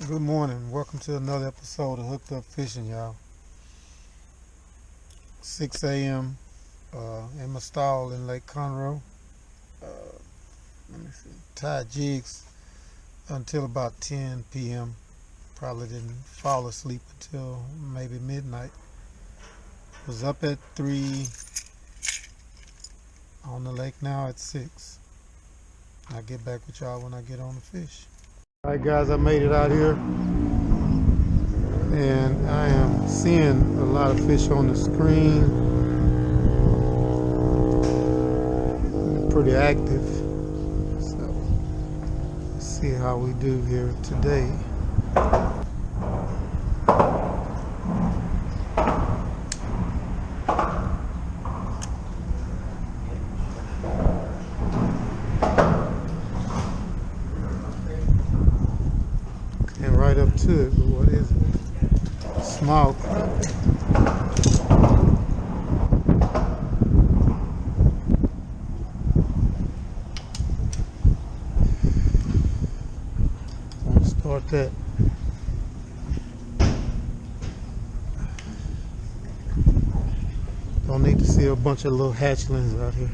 Good morning. Welcome to another episode of Hooked Up Fishing, y'all. 6 a.m. In my stall in Lake Conroe. Uh, Let me see. Tied jigs until about 10 p.m. Probably didn't fall asleep until maybe midnight. Was up at 3, on the lake now at 6. I'll get back with y'all when I get on the fish. Alright guys, I made it out here and I am seeing a lot of fish on the screen. Pretty active. So let's see how we do here today. And right up to it, but what is it? Small crappie. Want to start that. Don't need to see a bunch of little hatchlings out here.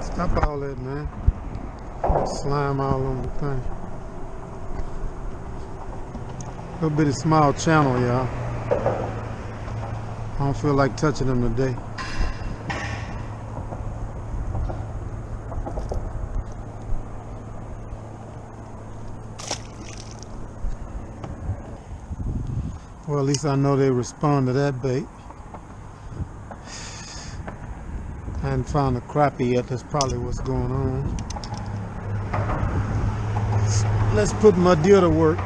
Stop all that, man. Slime all on the thing. Little bitty small channel, y'all. I don't feel like touching them today. Well, at least I know they respond to that bait. I hadn't found a crappie yet. That's probably what's going on. Let's put my deal to work.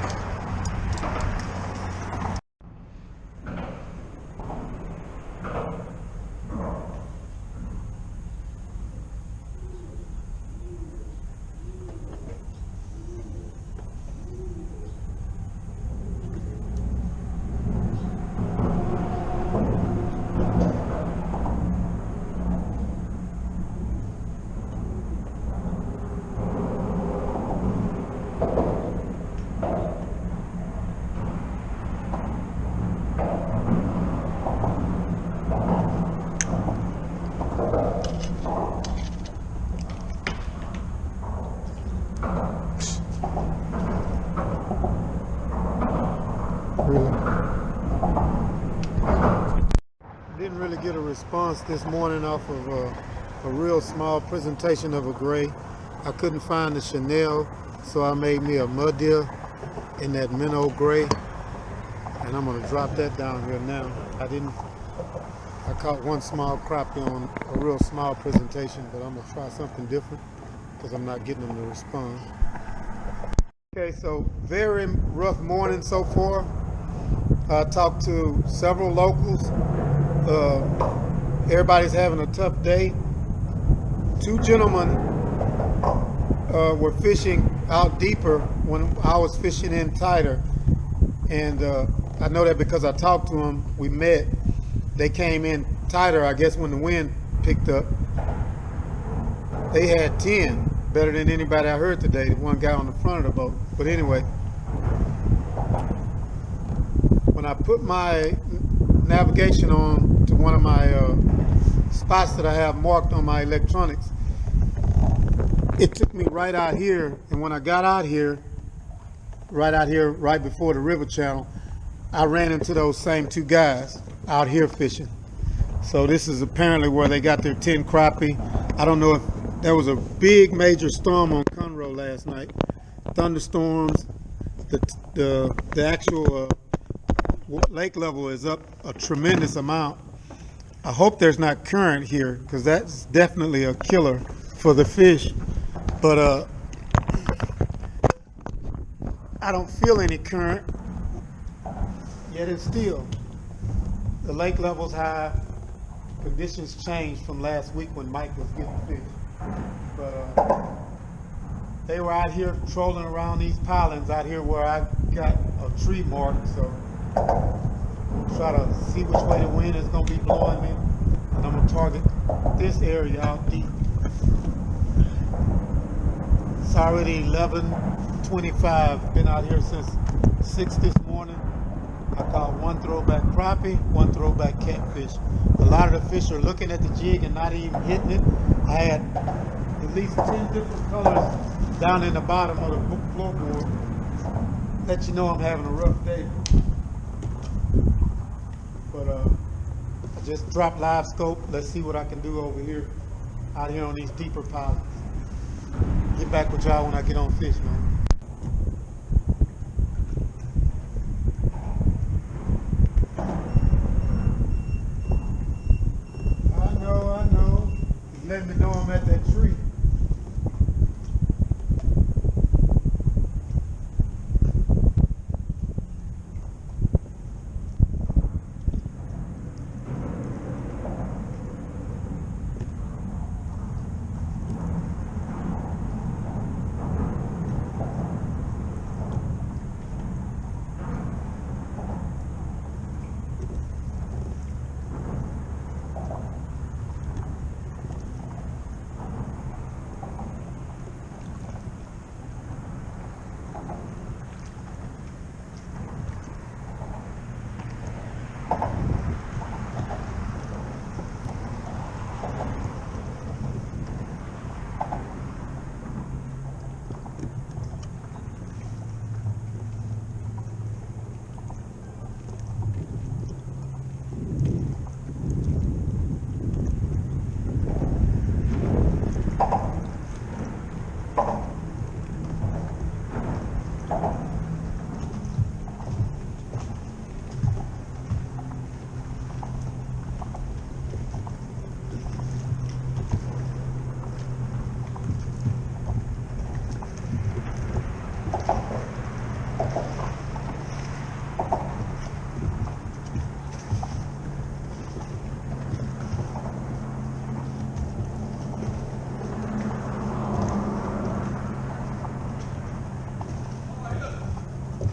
Didn't really get a response this morning off of a real small presentation of a gray. I couldn't find the Chanel, so I made me a mud deer in that minnow gray, and I'm gonna drop that down here now. I caught one small crappie on a real small presentation, but I'm gonna try something different because I'm not getting them to respond. Okay, so very rough morning so far. I talked to several locals. Everybody's having a tough day. Two gentlemen were fishing out deeper when I was fishing in tighter, and I know that because I talked to them. We met. They came in tighter, I guess, when the wind picked up. They had 10, better than anybody I heard today, the one guy on the front of the boat. But anyway, when I put my navigation on to one of my spots that I have marked on my electronics, it took me right out here. And when I got out here, right before the river channel, I ran into those same two guys out here fishing. So this is apparently where they got their 10 crappie. I don't know if there was a big major storm on Conroe last night. Thunderstorms. The actual lake level is up a tremendous amount. I hope there's not current here, because that's definitely a killer for the fish. But I don't feel any current, yet it's still. The lake level's high. Conditions changed from last week when Mike was getting fish. But they were out here trolling around these pilings out here where I got a tree marked. So try to see which way the wind is going to be blowing me. And I'm going to target this area out deep. It's already 11:25. Been out here since 6 this morning. I caught one throwback crappie, one throwback catfish. A lot of the fish are looking at the jig and not even hitting it. I had at least 10 different colors down in the bottom of the floorboard. Let you know I'm having a rough day. But I just dropped live scope. Let's see what I can do over here, out here on these deeper piles. Get back with y'all when I get on fish, man. I know. He's letting me know I'm at that tree.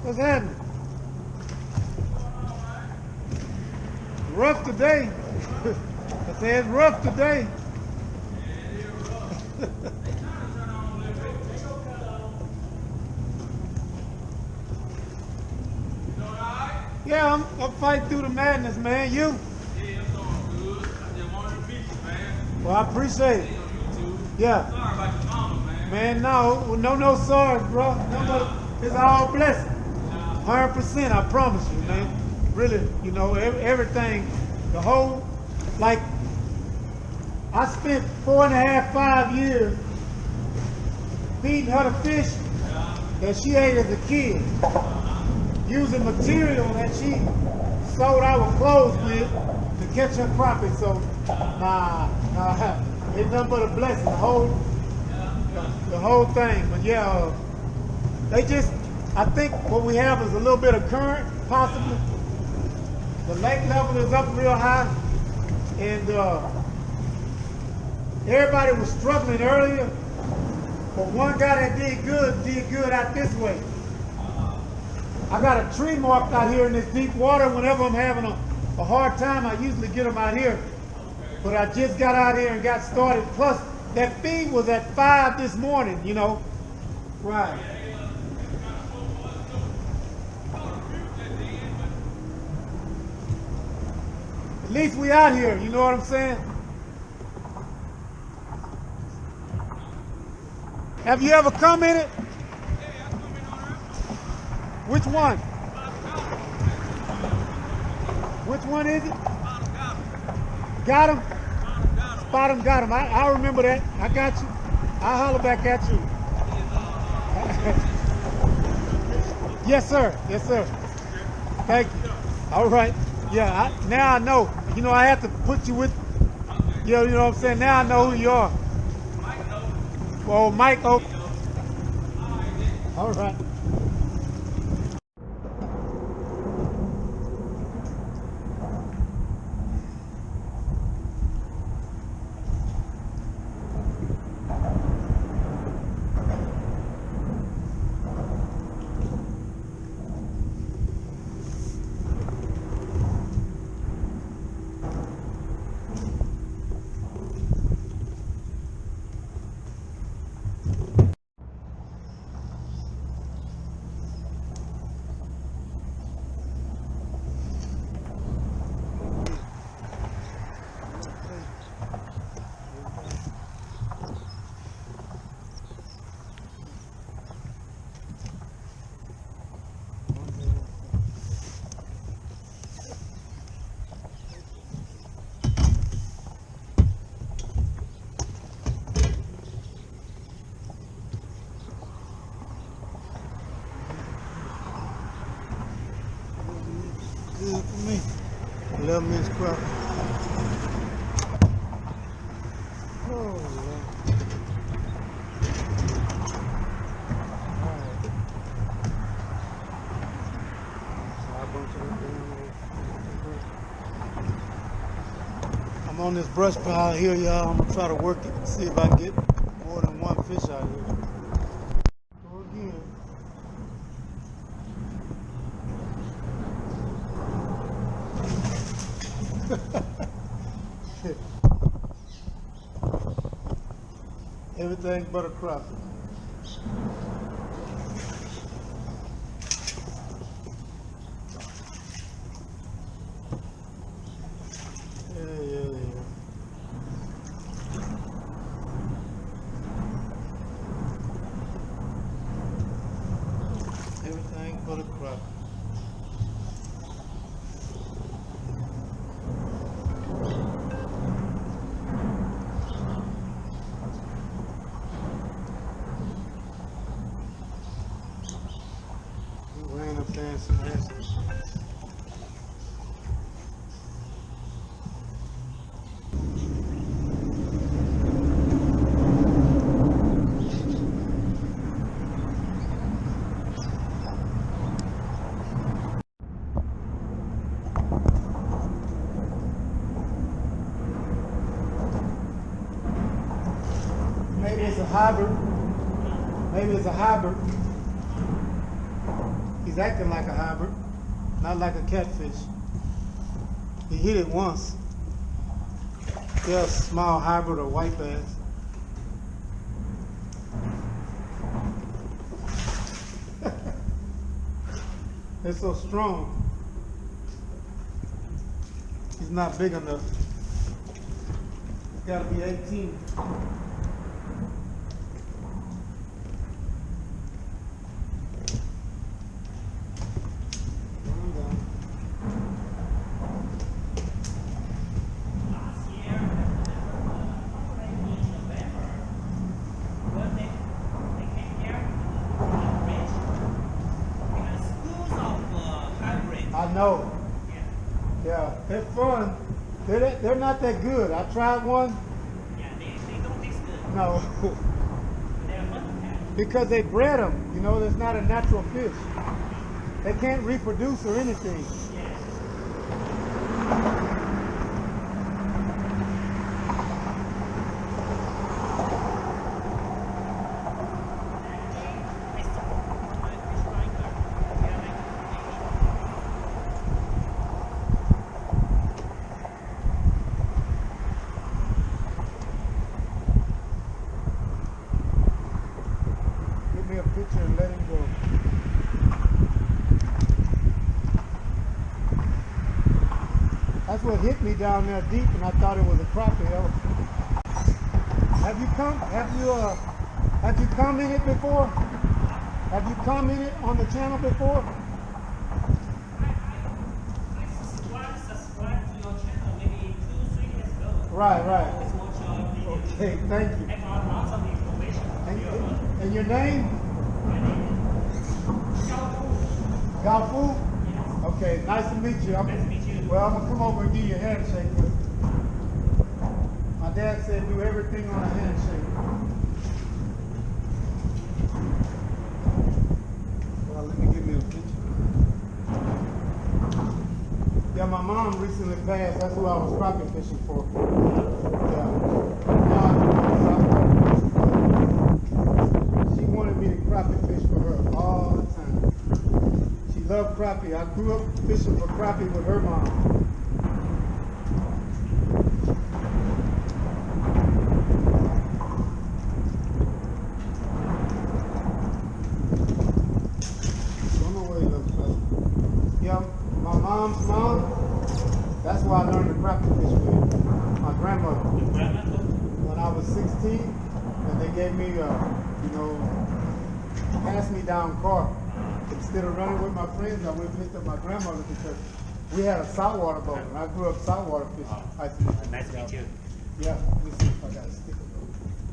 What's happening? Rough today. I said it's rough today. Yeah, I'm fighting through the madness, man. You? Yeah, I'm doing good. I just wanted to beat you, man. Well, I appreciate it. See on YouTube. Yeah. Sorry about your mama, man. Man, no sorry, bro. It's all blessing. 100%, I promise you, man. Really, you know, everything, the whole, like, I spent 4.5, 5 years feeding her the fish that she ate as a kid, using material that she sewed our clothes with to catch her crappie. So, nah, it's nothing but a blessing, the whole thing. But yeah, they just, I think what we have is a little bit of current, possibly. The lake level is up real high, and everybody was struggling earlier, but one guy that did good out this way. I got a tree marked out here in this deep water. Whenever I'm having a hard time, I usually get them out here. But I just got out here and got started. Plus, that feed was at 5 this morning, you know. Right. At least we out here, you know what I'm saying? Have you ever come in it? Which one? Which one is it? Got him? Spot him, got him. I remember that. I got you. I'll holler back at you. Yes, sir. Yes, sir. Thank you. All right. Yeah, now I know. You know, I have to put you with, you know what I'm saying? Now I know who you are. Oh, Mike. Oh. All right. Good for me. 11-inch crappie. Oh, Lord. I'm on this brush pile here, y'all. I'm gonna try to work it and see if I can get more than one fish out here. Go again. Everything but a crappie. Yeah. Everything but a crappie. Some answers. Maybe it's a hybrid. Maybe it's a hybrid. He's acting like a hybrid, not like a catfish. He hit it once. They're a small hybrid or white bass. They're so strong. He's not big enough. It's gotta be 18. I know. Yeah, they're fun. They're not that good. I tried one. Yeah, they don't taste good. No. They're what? Because they bred them. You know, there's not a natural fish. They can't reproduce or anything. Yes. That's what hit me down there deep, and I thought it was a crappie. Have you come in it before? Have you come in it on the channel before? I subscribed to your channel maybe 2-3 years ago. Right. Always watch your videos. Okay, thank you. I got lots of information. And your name? My name is Xiao Fu. Gaofu? Yes. Okay, nice to meet you. Nice to meet you. Well, I'm gonna come over and give you a handshake. My dad said do everything on a handshake. Well, let me give me a picture. Yeah, my mom recently passed. That's who I was crappie fishing for. Yeah. She wanted me to crappie fish for her all the time. She loved crappie. I grew up fishing for crappie with her mom. Don't know where he looks like. Yeah, my mom's mom. That's why I learned to crappie fish with my grandmother. Your grandmother? When I was 16, and they gave me pass me down car. Instead of running with my friends, I went and picked up my grandmother because we had a saltwater boat, and I grew up saltwater fishing. Nice to meet you. Yeah, let me see if I got a sticker.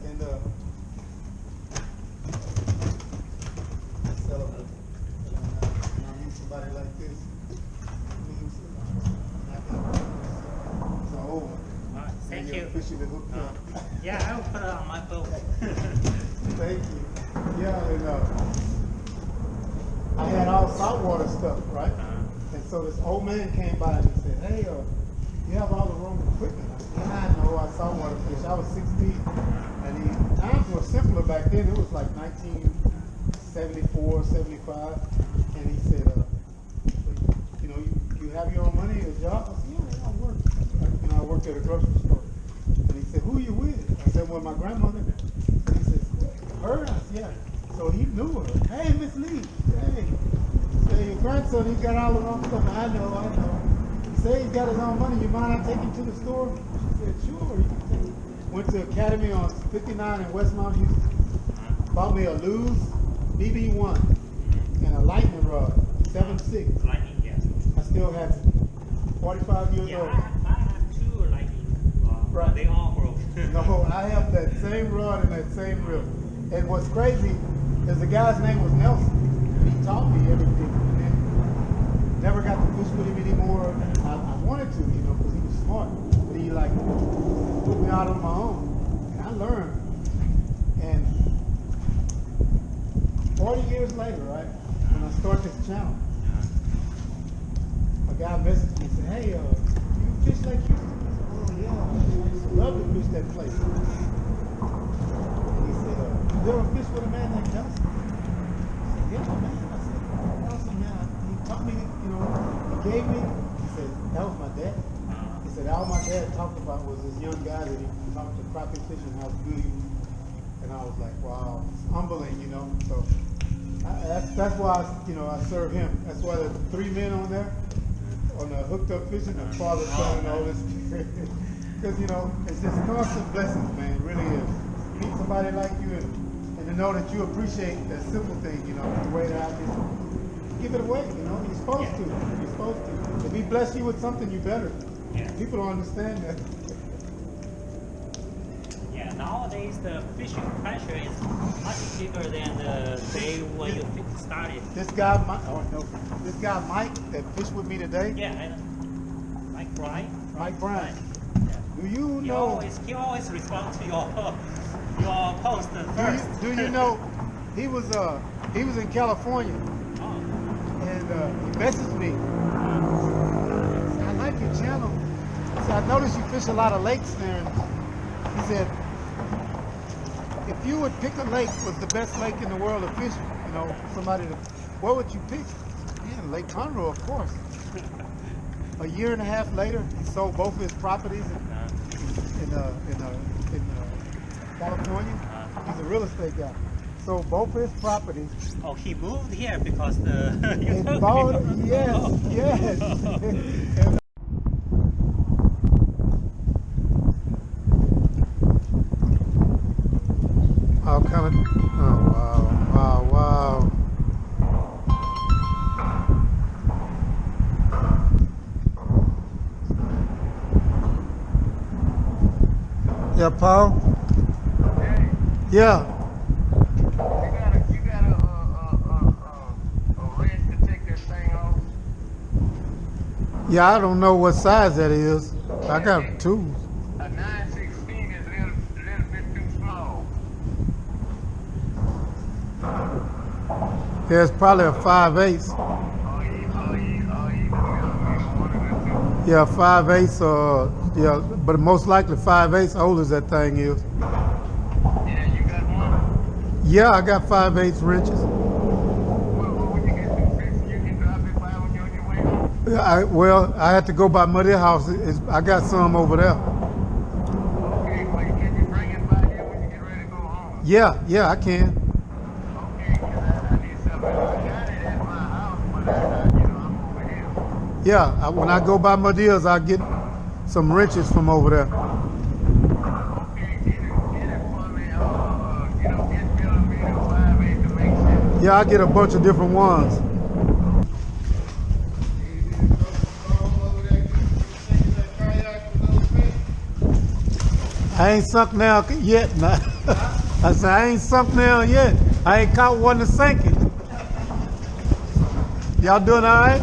And so, when I meet somebody like this, it's an old one. Thank And you. you're officially hooked up. Yeah, I will put it on my phone. Thank you. Yeah, and I had all saltwater stuff, right? And so this old man came by and he said, hey, you have all the wrong equipment. I said, yeah, I know, I saltwater fish. I was 16. And times were simpler back then. It was like 1974, 75. And he said, you have your own money, your job? I said, yeah, I work. I worked at a grocery store. And he said, who are you with? I said, well, my grandmother. And he says, her? I said, yeah. So he knew her. Hey, Miss Lee. Hey. Say, your grandson, he got all the wrong stuff. I know. He said he's got his own money. You mind I take him to the store? She said, sure. You can take him. Went to Academy on 59 in Westmount, Houston. Bought me a Lew's BB1 and a lightning rod, 7.6. Lightning, yeah. I still have it. 45 years Yeah, old. I have 2 lightning. Right. They all broke. No, I have that same rod and that same reel. And what's crazy is the guy's name was Nelson. And he taught me everything. And then never got to fish with him anymore. I wanted to, because he was smart. But he put me out on my own. And I learned. And 40 years later, right, when I start this channel, a guy messaged me and said, hey, you fish Lake Houston? I said, oh yeah, I used to love to fish that place. And he said, you ever fish with a man named Nelson? I said, yeah, man. I said, Nelson, man, he taught me, he gave me, he said, that was my dad. He said, all my dad talked about was this young guy that he talked to crappie fishing, how good he was. And I was like, wow, it's humbling, So that's why, I serve him. That's why there's 3 men on there, on the hooked up fishing, the father, son, and all this. Because, it's just constant blessings, man. It really is. Meet somebody like you and to know that you appreciate that simple thing, the way that I just give it away, You're supposed to. You're supposed to. If he bless you with something, you better. Yeah. People don't understand that. Yeah, nowadays the fishing pressure is much bigger than the day when you started. This guy, Mike, that fished with me today. Yeah, I know. Mike Bryan. Mike Bryan. Yeah. Do you He know? always responds to your post first. Do you know? He was in California, Oh. and he messaged me. He said, I like your channel. He said, I noticed you fish a lot of lakes there. And he said, if you would pick a lake was the best lake in the world to fish, what would you pick? Yeah, Lake Conroe, of course. A year and a half later, he sold both of his properties in California. He's a real estate guy. Sold both of his properties. Oh, he moved here because the And bought, yes. And kind of, oh wow, wow, wow. Yeah, Paul? Hey, Yeah. you got a wrench to take that thing off? Yeah, I don't know what size that is. I got tools. A 916 is a little bit too small. Yeah, it's probably a 5/8. One of the two. Yeah, 5/8 yeah, but most likely 5/8 old as that thing is. Yeah, you got one? Yeah, I got 5/8 wrenches. Well, when you get through fixing, you can drop it by when you're on your way home. Well, I had to go by Muddy House. I got some over there. Okay, well, can you bring it by here when you get ready to go home? Yeah, I can. Okay, because I need something. I got it at my house, but I'm over here. Yeah, when I go by Muddy's, I get some wrenches from over there. Okay, get it for me. Get millimeter 5/8 to make sense. Yeah, I get a bunch of different ones. I ain't sunk now yet. I said, I ain't sunk now yet. I ain't caught one to sink it. Y'all doing all right?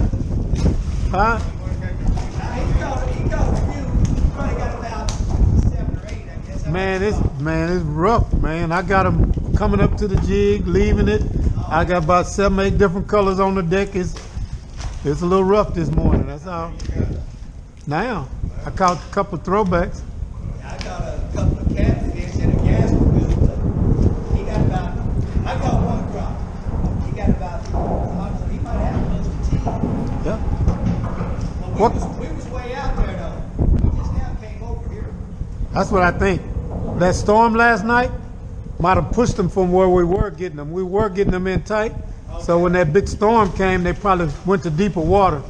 Huh? He caught a few. He probably got about 7 or 8, I guess. Man, it's rough, man. I got them coming up to the jig, leaving it. I got about 7, 8 different colors on the deck. It's a little rough this morning. That's all. Now, I caught a couple of throwbacks. I got a couple of catfish and a gas bill, but he got about, I got one drop. He got about, he might have close to 10. Yeah. Well, What? we was way out there though. We just now came over here. That's what I think. That storm last night might have pushed them from where we were getting them. We were getting them in tight. So when that big storm came, they probably went to deeper water.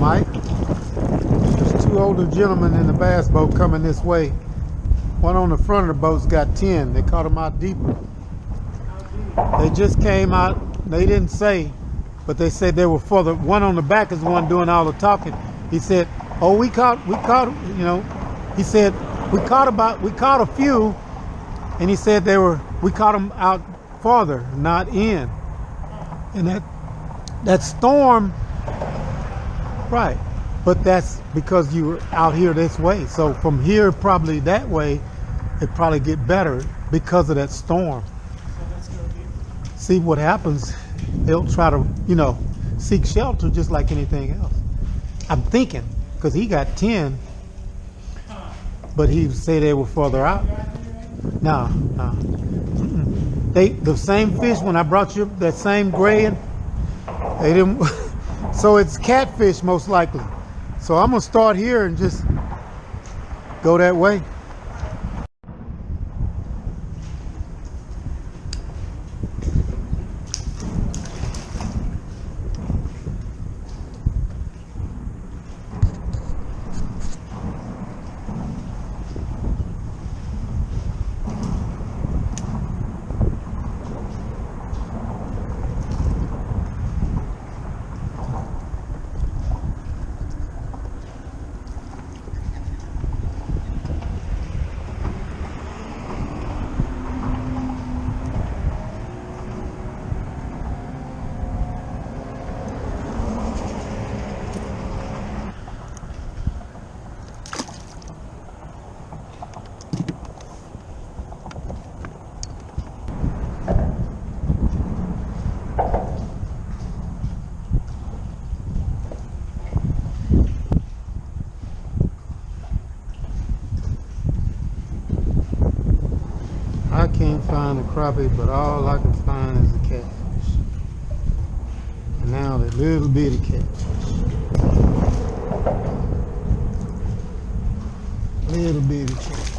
Mike, there's 2 older gentlemen in the bass boat coming this way. One on the front of the boat's got 10. They caught them out deeper. They just came out. They didn't say, but they said they were further. One on the back is the one doing all the talking. He said, "Oh, we caught. He said we caught a few, and he said we caught them out farther, not in. And that storm." Right, but that's because you were out here this way. So from here, probably that way, it probably get better because of that storm. See what happens. They'll try to, seek shelter just like anything else. I'm thinking, because he got 10, but he say they were further out. No. The same fish when I brought you that same gray in, they didn't. So it's catfish most likely. So I'm gonna start here and just go that way. find a crappie, but all I can find is a catfish. And now the little bitty catfish. Little bitty catfish.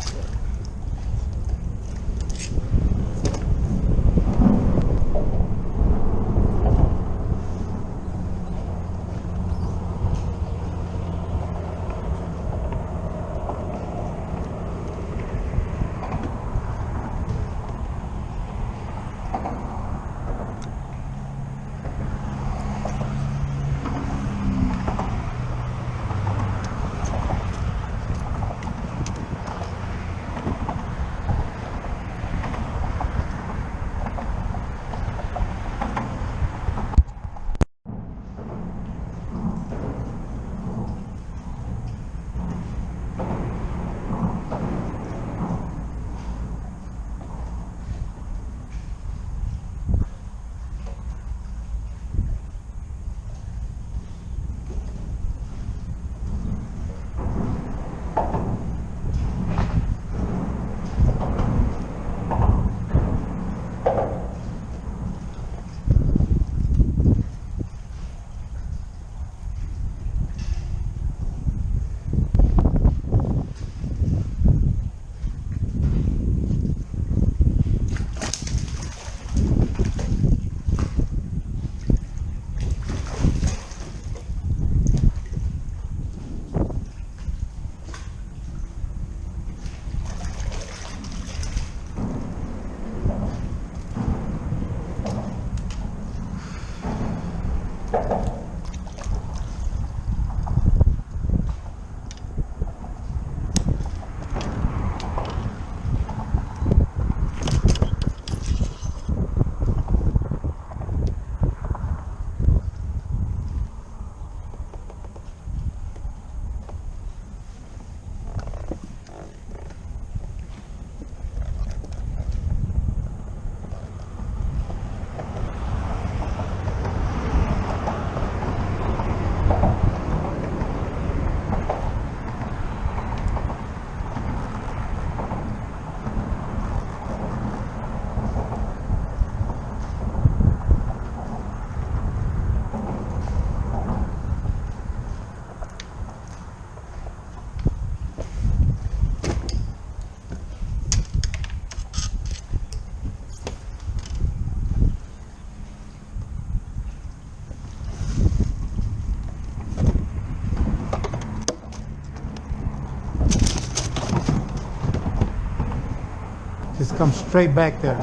Just come straight back there.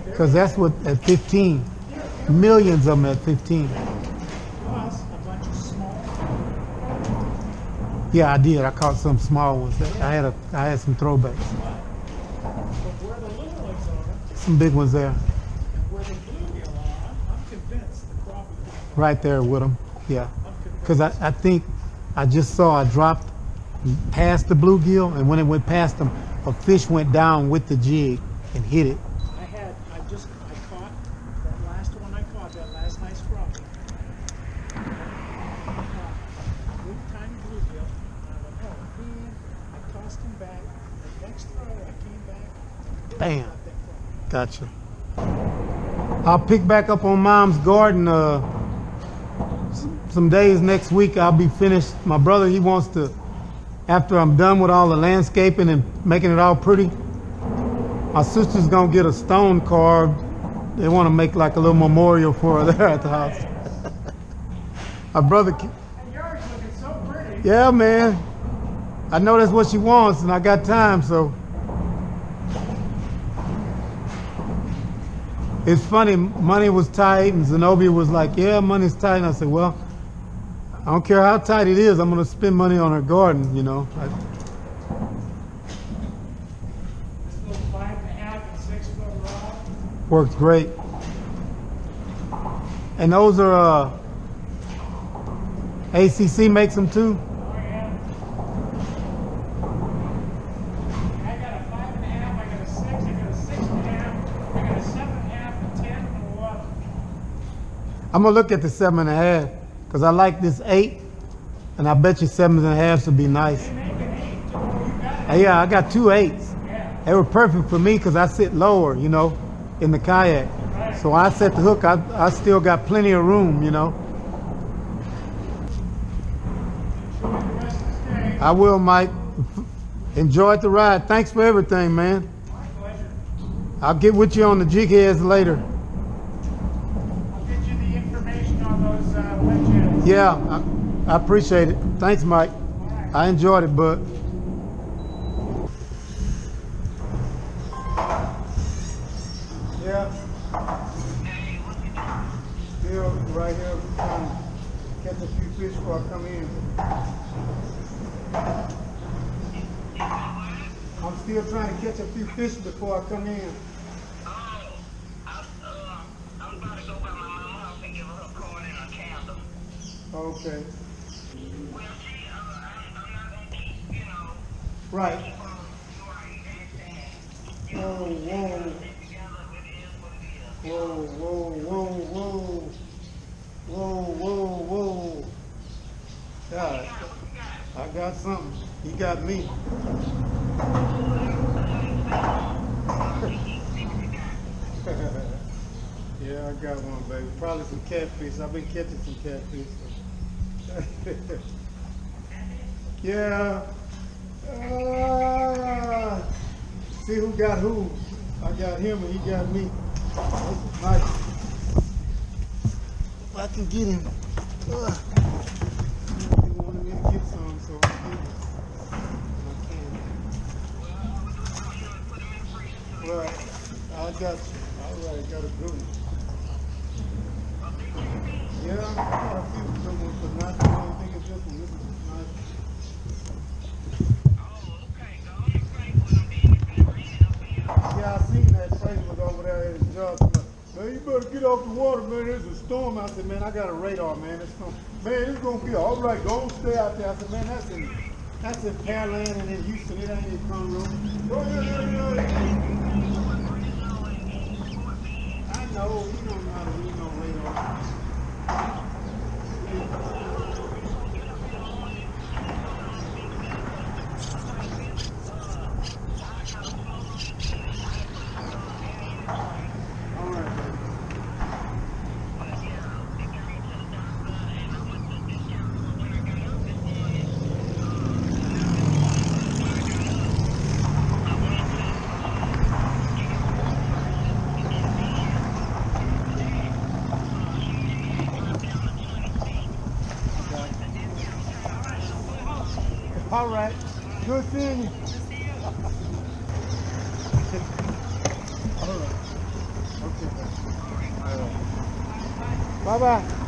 Because that's what, at 15, millions of them at 15. Plus a bunch of small. Yeah, I did. I caught some small ones. I had some throwbacks. But where the little ones are, Some big ones there. and where the bluegill are, I'm convinced the crappie. Right there with them. Yeah. I'm convinced. Because I think I just saw I dropped past the bluegill, and when it went past them, a fish went down with the jig and hit it. I caught that last one I caught, that last nice crappie. I caught a little tiny bluegill, and I went, oh man, I tossed him back. The next throw, I came back. Bam. Got that crappie. Gotcha. I'll pick back up on Mom's garden some days next week. I'll be finished. My brother, he wants to, after I'm done with all the landscaping and making it all pretty, my sister's gonna get a stone carved. They want to make like a little memorial for her there at the house. My brother, And yours looking so pretty. yeah, man. I know that's what she wants, and I got time, so. It's funny, money was tight, and Zenobia was like, yeah, money's tight. And I said, well, I don't care how tight it is, I'm gonna spend money on her garden, you know. This little 5.5 and 6 foot rod. Works great. And those are, ACC makes them too? Oh yeah. I got a 5.5, I got a 6, I got a 6.5, I got a 7.5, a 10, and a 11. I'm gonna look at the 7.5, because I like this 8. And I bet you 7.5s would be nice. Yeah, I got 2 8s. They were perfect for me because I sit lower, you know, in the kayak. So when I set the hook, I still got plenty of room, you know. I will, Mike. Enjoyed the ride. Thanks for everything, man. I'll get with you on the jig heads later. I'll get you the information on those wedge. Yeah, I appreciate it. Thanks, Mike. I enjoyed it, bud. Yeah. Still right here trying to catch a few fish before I come in. I'm still trying to catch a few fish before I come in. I'm about to go by my mama's house and give her a card and a candle. Okay. Well, see, I'm not gonna keep, you know, Right. keep on right and you Whoa, know, whoa. stick together. It is what it is. Whoa, whoa, whoa, whoa. Whoa, whoa, whoa. God, I got something. He got me. Yeah, I got one, baby. Probably some catfish. I've been catching some catfish. Yeah. See who got who. I got him and he got me. This is nice. If I can get him. He wanted me to get some, so I did it. I can. Right. I got you. All right, got a good one. Yeah, I got a few good ones, but not the one thing as this one. This is nice. Yeah, I seen that Facebook over there at his job. Man, you better get off the water, man. There's a storm. I said, man, I got a radar, man. Man, it's gonna be all right. Don't stay out there. I said, man, that's in Pearland and in Houston. It ain't in Conroe. Oh, yeah. I know. He don't know how to read no radar. All right, baby. All right. Good seeing you. All right. Okay. All right. Bye-bye.